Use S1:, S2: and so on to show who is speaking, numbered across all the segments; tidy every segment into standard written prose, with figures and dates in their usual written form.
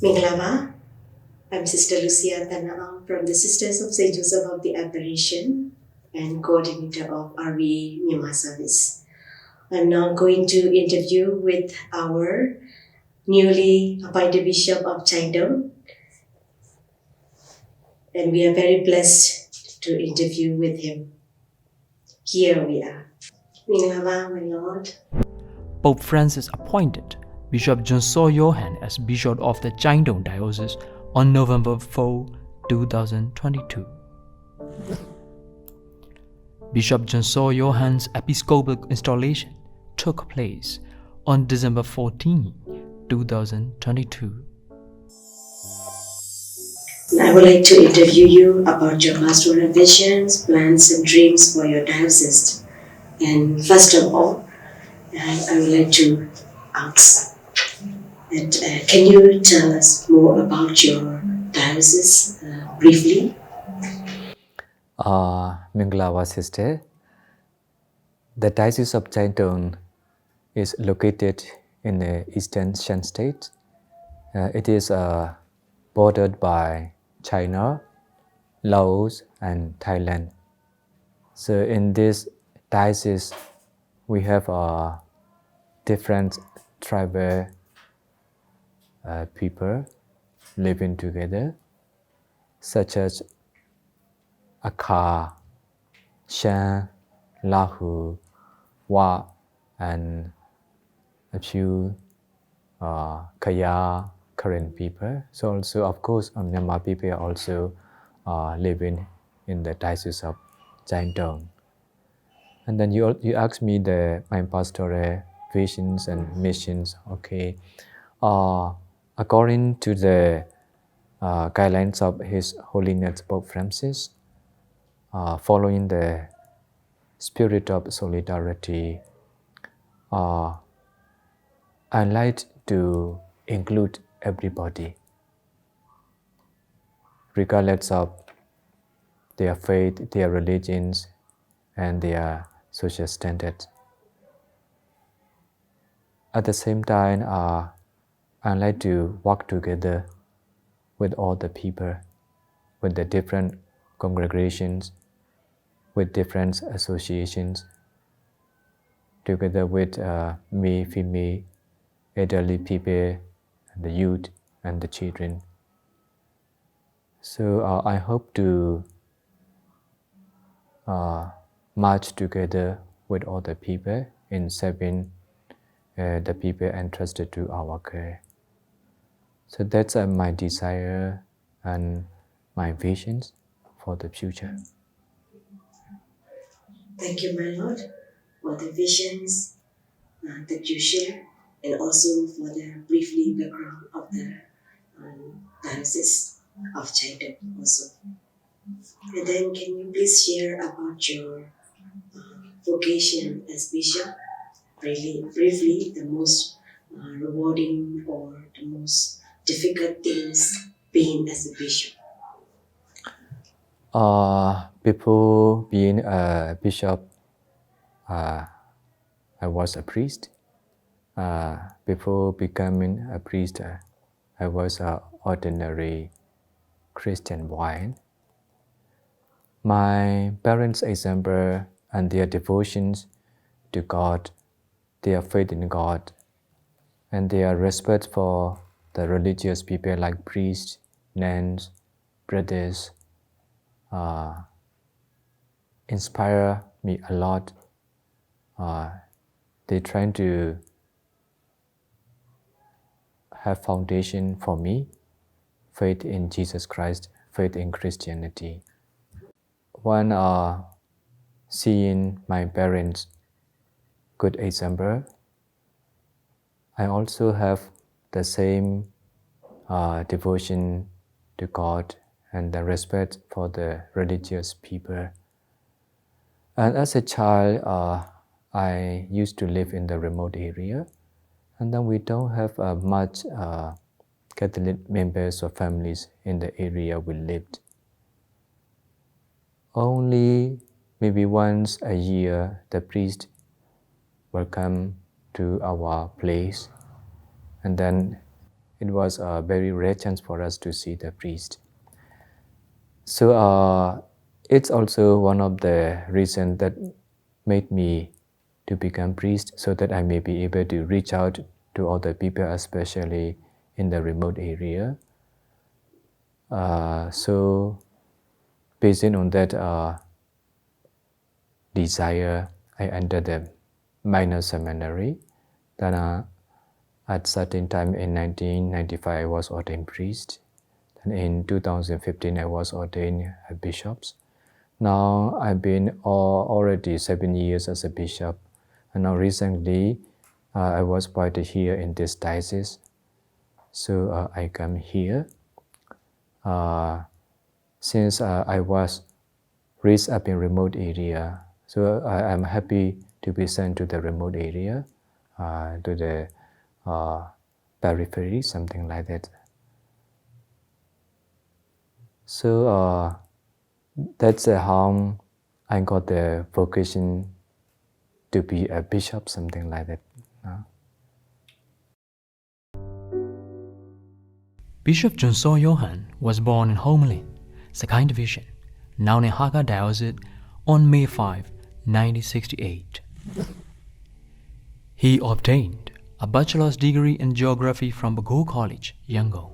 S1: Minglava, I'm Sister Lucia Tanaa from the Sisters of St. Joseph of the Apparition and coordinator of RV Myanmar service. I'm now going to interview with our newly appointed Bishop of Chengdu, and we are very blessed to interview with him. Here we are. Minglava, my Lord.
S2: Pope Francis appointed Bishop Jonsor Johan as Bishop of the Keng Tung Diocese on November 4, 2022. Bishop Jonsor Johan's episcopal installation took place on December 14, 2022.
S1: I would like to interview you about your pastoral visions, plans, and dreams for your diocese. And first of all, I would like to ask, can you tell us more about your diocese briefly?
S3: Minglava sister, the Diocese of Keng Tung is located in the eastern Shan state. It is bordered by China, Laos, and Thailand. So in this diocese, we have different tribal people living together, such as Akha, Shan, Lahu, Wa, and a few Kaya Karen people. So also, of course, Myanmar people are also living in the Diocese of Keng Tung. And then you asked me my pastoral visions and missions. Okay, according to the guidelines of His Holiness Pope Francis, following the spirit of solidarity, I like to include everybody, regardless of their faith, their religions, and their social standards. At the same time, I like to work together with all the people, with the different congregations, with different associations, together with me, female, elderly people, the youth, and the children. So I hope to march together with all the people in serving the people entrusted to our care. So that's my desire and my visions for the future.
S1: Thank you, my Lord, for the visions that you share, and also for the briefly background of the Diocese of Chengdu also. And then can you please share about your vocation as bishop? Really briefly, the most rewarding or the most difficult things being as a bishop.
S3: Before being a bishop, I was a priest. Before becoming a priest, I was an ordinary Christian boy. My parents' example and their devotions to God, their faith in God, and their respect for the religious people like priests, nuns, brothers, inspire me a lot. They try to have foundation for me, faith in Jesus Christ, faith in Christianity. When seeing my parents' good example, I also have the same devotion to God and the respect for the religious people. And as a child, I used to live in the remote area, and then we don't have much Catholic members or families in the area we lived. Only maybe once a year, the priest will come to our place, and then it was a very rare chance for us to see the priest. So it's also one of the reasons that made me to become priest, so that I may be able to reach out to other people, especially in the remote area. So based on that desire, I entered the minor seminary. Then at certain time in 1995, I was ordained priest. And in 2015, I was ordained a bishop. Now I've been already 7 years as a bishop. And now recently, I was appointed here in this diocese. So I come here. Since I was raised up in remote area, so I am happy to be sent to the remote area, to the periphery, something like that. So that's how I got the vocation to be a bishop, something like that.
S2: Bishop Junso Johan was born in Homelin, Sakai Division, now in Akha Diocese, on May 5, 1968. He obtained a bachelor's degree in geography from Bago College, Yangon,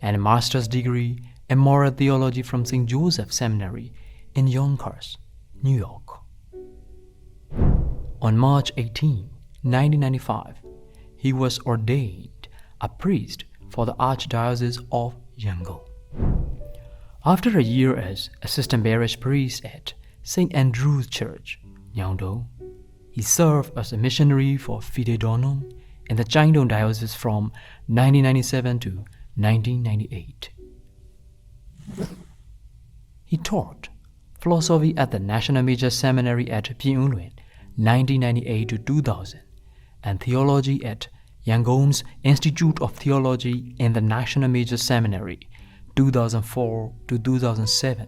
S2: and a master's degree in moral theology from St. Joseph Seminary in Yonkers, New York. On March 18, 1995, he was ordained a priest for the Archdiocese of Yangon. After a year as assistant parish priest at St. Andrew's Church, Nyangdo, he served as a missionary for Fide Donum in the Changdong Diocese from 1997 to 1998. He taught philosophy at the National Major Seminary at Pyongyang 1998 to 2000 and theology at Yangon's Institute of Theology in the National Major Seminary 2004 to 2007.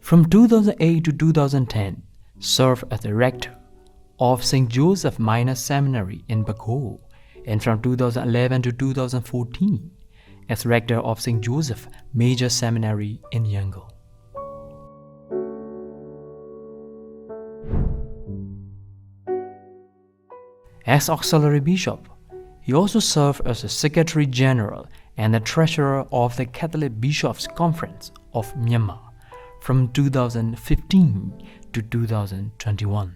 S2: From 2008 to 2010, served as the rector of St. Joseph Minor Seminary in Bago, and from 2011 to 2014, as rector of St. Joseph Major Seminary in Yangon. As auxiliary bishop, he also served as the Secretary General and the Treasurer of the Catholic Bishops' Conference of Myanmar from 2015 to 2021.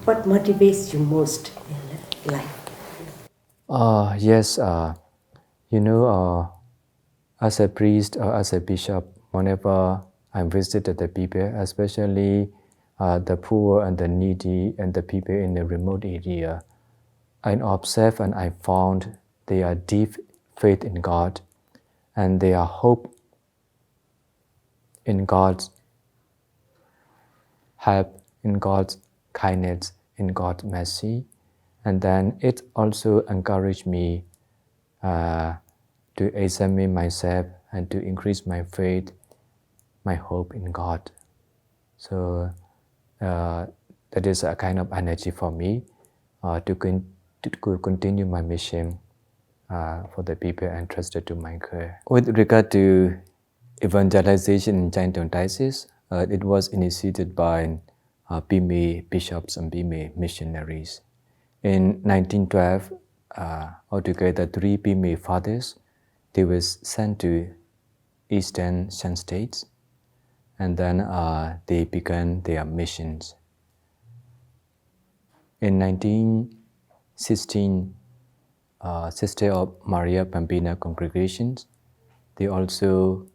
S1: What motivates you most in life?
S3: Yes, as a priest or as a bishop, whenever I visited the people, especially the poor and the needy and the people in the remote area, I observed and I found their deep faith in God and their hope in God's help, in God's kindness, in God's mercy. And then it also encouraged me to examine myself and to increase my faith, my hope in God. So that is a kind of energy for me to continue my mission for the people entrusted to my care. With regard to evangelization in Changdong Diocese, it was initiated by Pime bishops and Pime missionaries. In 1912, altogether 3 Pime fathers, they were sent to Eastern Shan states, and then they began their missions. In 1916, Sister of Maria Pampina congregations, they also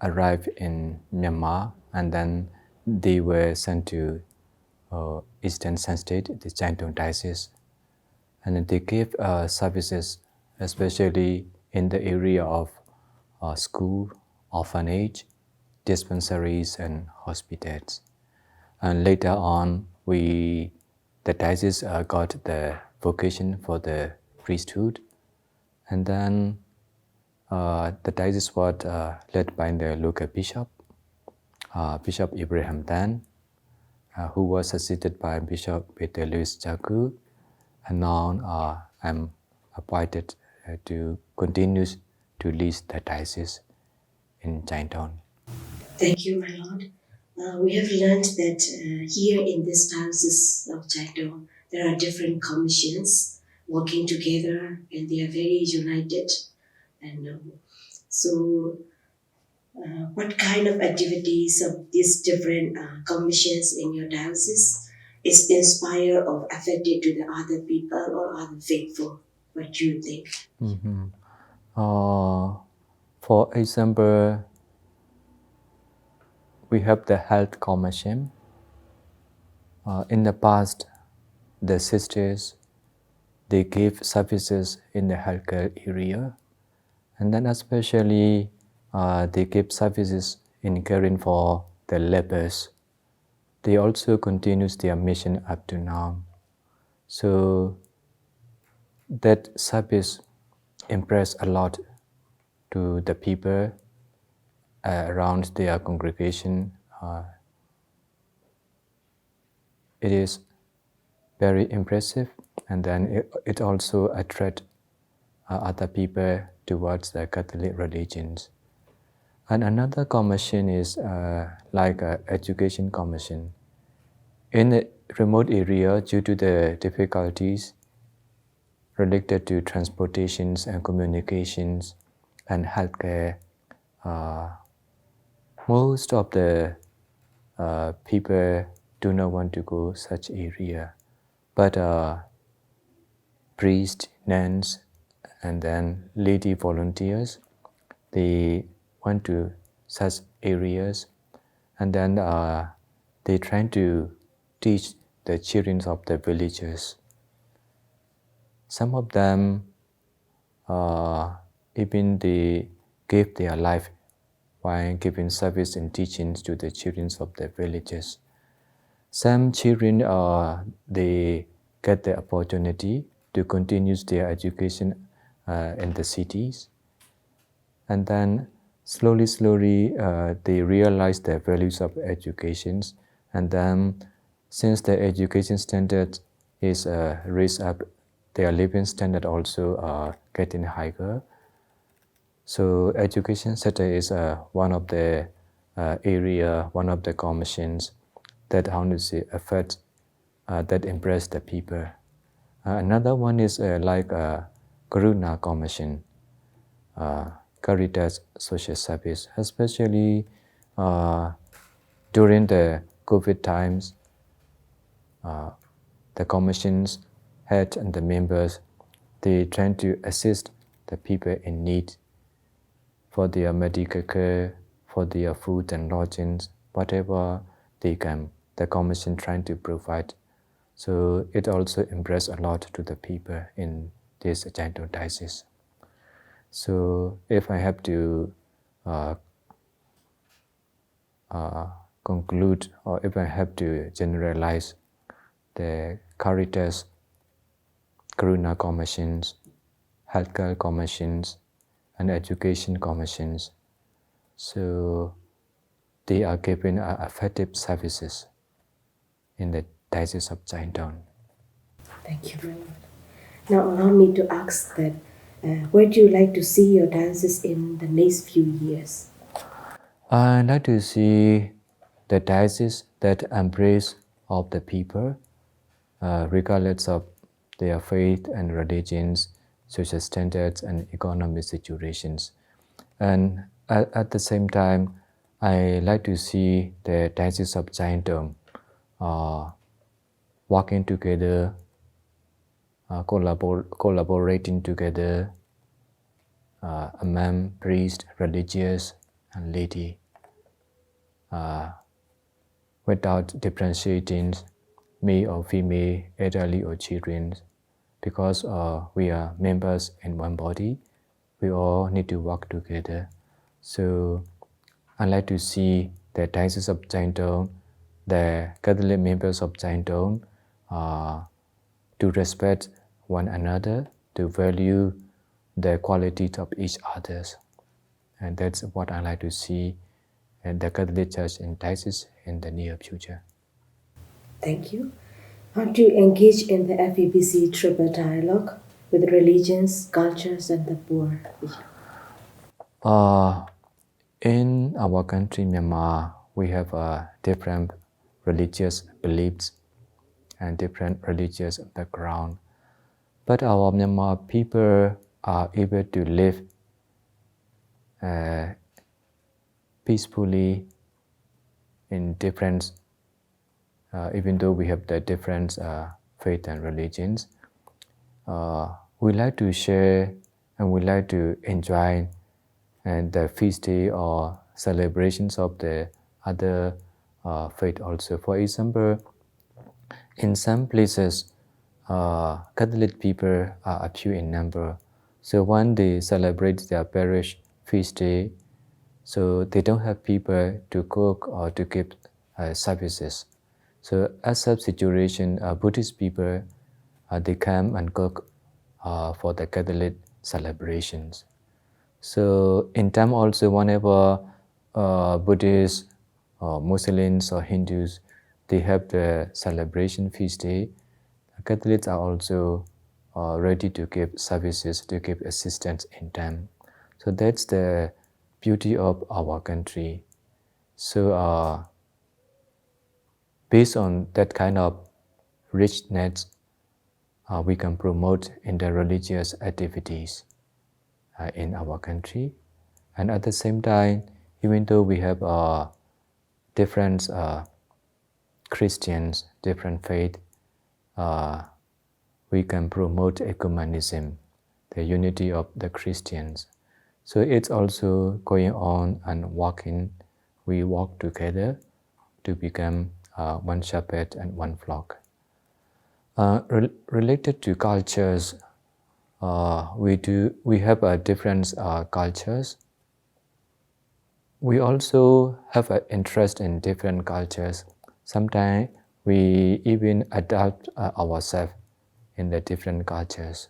S3: arrived in Myanmar, and then they were sent to Eastern Shan State, the Changdong Diocese, and they gave services, especially in the area of school, orphanage, dispensaries, and hospitals. And later on, the diocese got the vocation for the priesthood, and then the diocese was led by the local bishop, Bishop Ibrahim Dan, who was succeeded by Bishop Peter Louis Jaku, and now I'm appointed to continue to lead the diocese in Chinatown.
S1: Thank you, my Lord. We have learned that here in this diocese of Chinatown, there are different commissions working together, and they are very united. And what kind of activities of these different commissions in your diocese is inspired or affected to the other people or other faithful? What do you think?
S3: For example, we have the health commission. In the past, the sisters, they give services in the healthcare area, and then especially they give services in caring for the lepers. They also continue their mission up to now. So that service impressed a lot to the people around their congregation. It is very impressive, and then it also attracts other people towards the Catholic religions. And another commission is like an education commission. In a remote area, due to the difficulties related to transportations and communications and healthcare, most of the people do not want to go such area. But priests, nuns, and then lady volunteers, they went to such areas, and then they try to teach the children of the villagers. Some of them even they gave their life while giving service and teachings to the children of the villages. Some children they get the opportunity to continue their education in the cities, and then slowly they realize the values of education, and then since the education standard is raised up, their living standard also getting higher. So education sector is one of the area, one of the commissions that affect that impress the people. Another one is like Karuna Commission, Caritas Social Service, especially during the COVID times. The commission's head and the members, they try to assist the people in need for their medical care, for their food and lodgings, whatever they can. The commission trying to provide. So it also impressed a lot to the people in this Chinatown diocese. So if I have to conclude, or if I have to generalize the Caritas, Karuna commissions, healthcare commissions, and education commissions, so they are giving effective services in the Diocese of Chinatown.
S1: Thank you, my Lord. Now allow me to ask that, where do you like to see your diocese in the next few years?
S3: I'd like to see the diocese that embrace all the people, regardless of their faith and religions, social standards, and economic situations. And at the same time, I like to see the Diocese of Chinatown working together, collaborating together among priests, religious, and laity, without differentiating male or female, elderly or children, because we are members in one body. We all need to work together. So I like to see the Diocese of Chinatown, the Catholic members of Chinatown, to respect one another, to value the qualities of each other. And that's what I like to see in the Catholic Church in Diocese in the near future.
S1: Thank you. How do you engage in the FEBC triple dialogue with religions, cultures, and the poor?
S3: In our country, Myanmar, we have different religious beliefs and different religious background. But our Myanmar people are able to live peacefully in different, even though we have the different faith and religions. We like to share and we like to enjoy the feast day or celebrations of the other faith also. For example, in some places, Catholic people are a few in number. So when they celebrate their parish feast day, so they don't have people to cook or to give services. So as such situation, Buddhist people, they come and cook for the Catholic celebrations. So in time also, whenever Buddhists or Muslims or Hindus, they have the celebration feast day, Catholics are also ready to give services, to give assistance in time. So that's the beauty of our country. So based on that kind of richness, we can promote in the religious activities in our country. And at the same time, even though we have different Christians, different faith, we can promote ecumenism, the unity of the Christians. So it's also going on and working. We work together to become one shepherd and one flock. Related to cultures, we have different cultures. We also have an interest in different cultures. Sometimes we even adapt ourselves in the different cultures.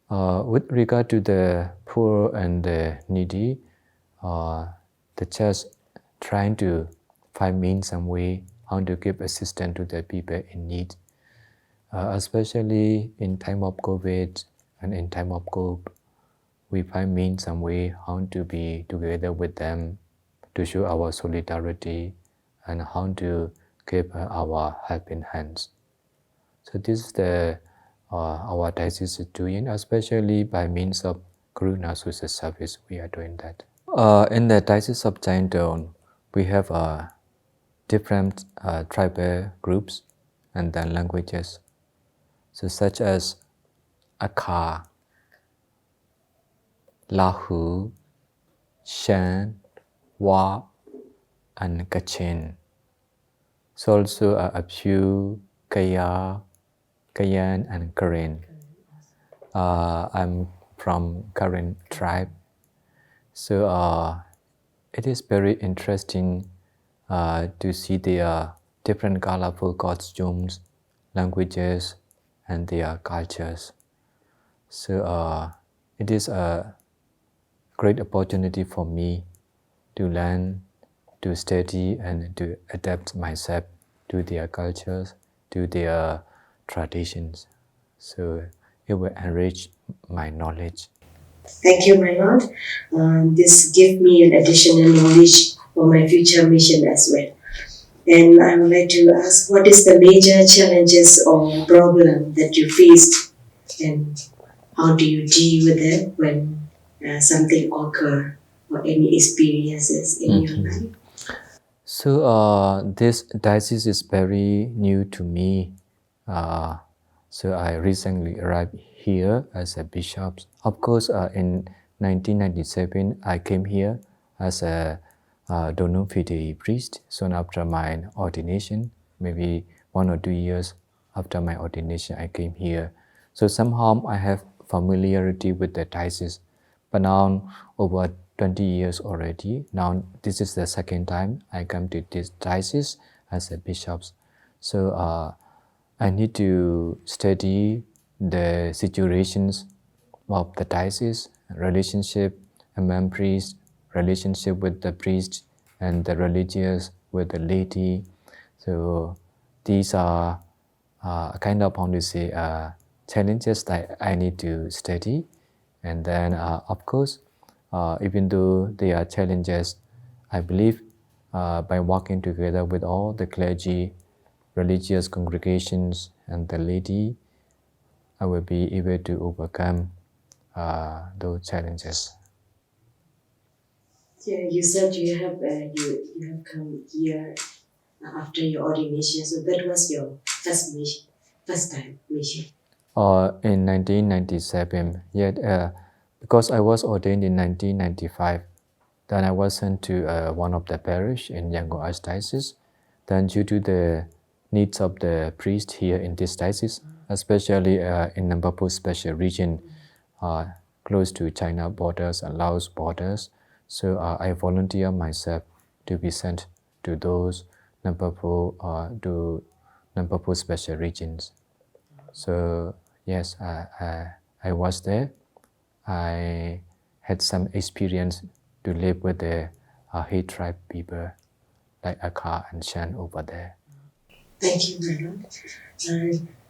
S3: With regard to the poor and the needy, the church trying to find means some way how to give assistance to the people in need, especially in time of COVID and in time of cope. We find means some way how to be together with them, to show our solidarity and how to give our helping hands. So this is the our diocese is doing, especially by means of Karuna social service. We are doing that. In the diocese of Keng Tung, we have different tribal groups and then languages, so such as Akha, Lahu, Shan, Wa, and Kachin. So also a few Kaya, Kayan, and Karen. I'm from Karen tribe. So it is very interesting to see their different colorful costumes, languages, and their cultures. So it is a great opportunity for me to learn, to study, and to adapt myself to their cultures, to their traditions. So it will enrich my knowledge.
S1: Thank you, my Lord. This gave me an additional knowledge for my future mission as well. And I would like to ask, what is the major challenges or problem that you faced, and how do you deal with them when something occur or any experiences in your life?
S3: So this diocese is very new to me. So I recently arrived here as a bishop. Of course, in 1997, I came here as a Donum Fidei priest. Soon after my ordination, maybe 1 or 2 years after my ordination, I came here. So somehow I have familiarity with the diocese. But now, over 20 years already, now this is the second time I come to this diocese as a bishop. So I need to study the situations of the diocese, relationship among priests, relationship with the priest, and the religious with the laity. So these are kind of, how to say, challenges that I need to study. And then, of course, even though they are challenges, I believe by working together with all the clergy, religious congregations, and the laity, I will be able to overcome those challenges.
S1: Yeah, you said you have come here after your ordination, so that was your first time mission.
S3: In 1997, yet because I was ordained in 1995, then I was sent to one of the parish in Yangon Archdiocese. Then due to the needs of the priest here in this diocese, especially in Nambapo special region, close to China borders and Laos borders, so I volunteer myself to be sent to those Nambapo special regions. So yes, I was there. I had some experience to live with the He tribe people like Akha and Shan over there.
S1: Thank you, my Lord.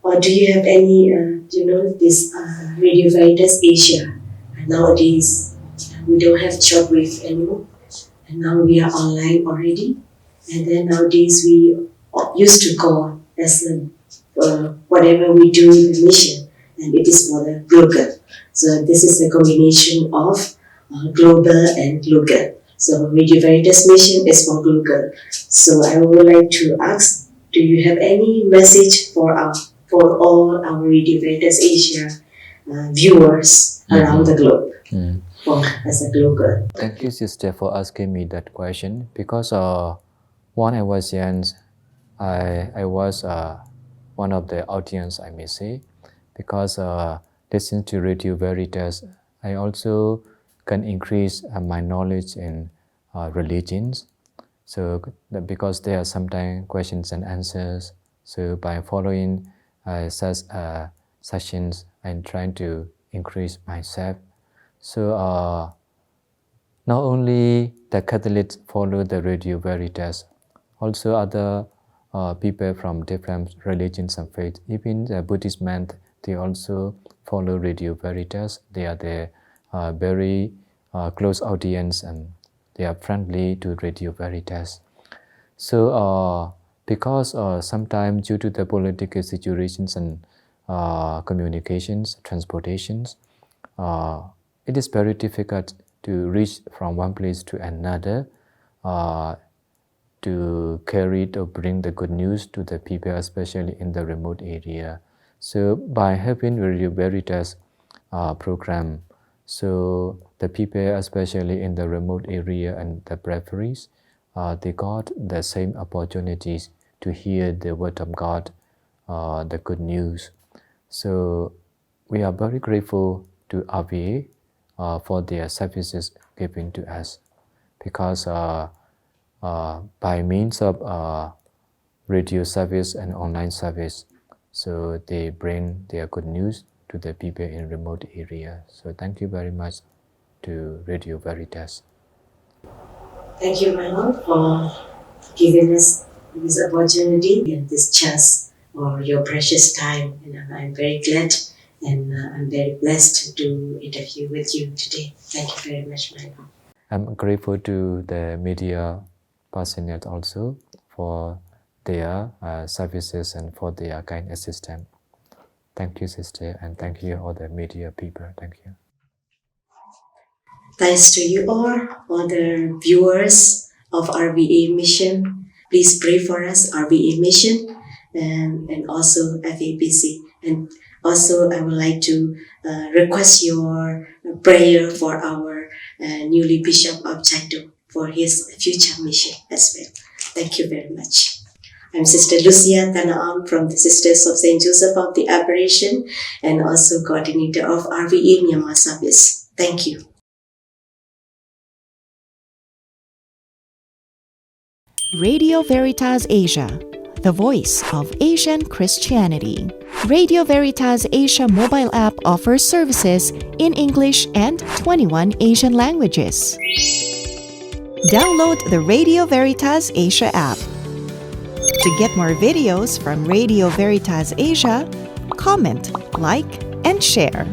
S1: Or do you have any, this Radio Veritas Asia? Nowadays, we don't have shortwave anymore, and now we are online already. And then nowadays we used to call as whatever we do in the mission, and it is for the global. So this is a combination of global and local. So Radio Veritas mission is for global. So I would like to ask, do you have any message for all our Radio Veritas Asia viewers around the globe? As a global.
S3: Thank you, sister, for asking me that question. Because when I was young, I was one of the audience, I may say, because listening to Radio Veritas, I also can increase my knowledge in religions. So because there are sometimes questions and answers, so by following such sessions, I'm trying to increase myself. So not only the Catholics follow the Radio Veritas, also other people from different religions and faiths, even the Buddhist men, they also follow Radio Veritas. They are the very close audience and they are friendly to Radio Veritas. So because sometimes due to the political situations and communications, transportations, it is very difficult to reach from one place to another to carry or bring the good news to the people, especially in the remote area. So by having Radio Veritas program, so the people, especially in the remote area and the peripheries, they got the same opportunities to hear the word of God, the good news. So we are very grateful to RVA for their services given to us, because by means of radio service and online service, so they bring their good news to the people in remote area. So thank you very much to Radio Veritas.
S1: Thank you, my Lord, for giving us this opportunity and this chance or your precious time. And I'm very glad and I'm very blessed to interview with you today. Thank you very much, my Lord.
S3: I'm grateful to the media personnel also for their services and for their kind assistance. Thank you, sister, and thank you all the media people. Thank you.
S1: Thanks to you all the viewers of RVA Mission. Please pray for us, RVA Mission, and also FABC. And also, I would like to request your prayer for our newly Bishop of Chengdu for his future mission as well. Thank you very much. I'm Sister Lucia Tanaam from the Sisters of St. Joseph of the Apparition and also coordinator of RVA Myanmar service. Thank you.
S4: Radio Veritas Asia, the voice of Asian Christianity. Radio Veritas Asia mobile app offers services in English and 21 Asian languages. Download the Radio Veritas Asia app. To get more videos from Radio Veritas Asia, comment, like, and share.